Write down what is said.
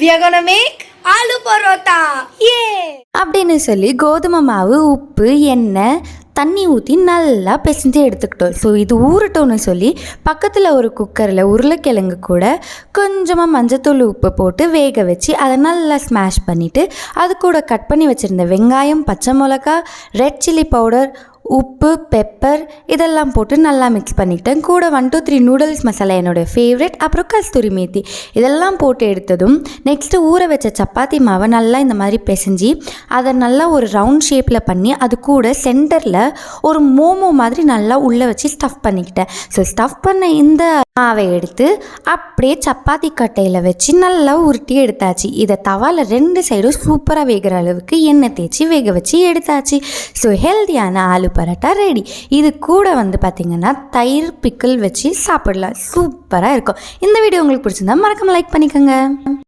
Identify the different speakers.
Speaker 1: We are gonna make aloo parotta.
Speaker 2: அப்படின்னு சொல்லி கோதுமை மாவு, உப்பு, எண்ணெய், தண்ணி ஊற்றி நல்லா பிசைஞ்சு எடுத்துக்கிட்டோம். ஸோ இது ஊறட்டோன்னு சொல்லி பக்கத்தில் ஒரு குக்கரில் உருளைக்கிழங்கு கூட கொஞ்சமாக மஞ்சத்தூள், உப்பு போட்டு வேக வச்சு அதை நல்லா ஸ்மாஷ் பண்ணிவிட்டு அது கூட கட் பண்ணி வச்சுருந்த வெங்காயம், பச்சை மிளகா, ரெட் சில்லி பவுடர், உப்பு, பெப்பர் இதெல்லாம் போட்டு நல்லா மிக்ஸ் பண்ணிக்கிட்டேன். கூட 1 2 3 நூடுல்ஸ் மசாலா என்னோடய ஃபேவரெட், அப்புறம் கஸ்தூரி மேத்தி இதெல்லாம் போட்டு எடுத்ததும் நெக்ஸ்ட்டு ஊற வச்ச சப்பாத்தி மாவை நல்லா இந்த மாதிரி பிசைஞ்சி அதை நல்லா ஒரு ரவுண்ட் ஷேப்பில் பண்ணி அது கூட சென்டரில் ஒரு மோமோ மாதிரி நல்லா உள்ளே வச்சு ஸ்டஃப் பண்ணிக்கிட்டேன். ஸோ ஸ்டஃப் பண்ண இந்த மாவை எடுத்து அப்படியே சப்பாத்தி கட்டையில் வச்சு நல்லா உருட்டி எடுத்தாச்சு. இதை தவால 2 சைடும் சூப்பராக வேகிற அளவுக்கு எண்ணெய் தேய்ச்சி வேக வச்சு எடுத்தாச்சு. ஸோ ஹெல்த்தியான ஆலு பரோட்டா ரெடி. இது கூட பார்த்திங்கன்னா தயிர் பிக்கிள் வச்சு சாப்பிடலாம். சூப்பராக இருக்கும். இந்த வீடியோ உங்களுக்கு பிடிச்சிருந்தா மறக்காம லைக் பண்ணிக்கோங்க.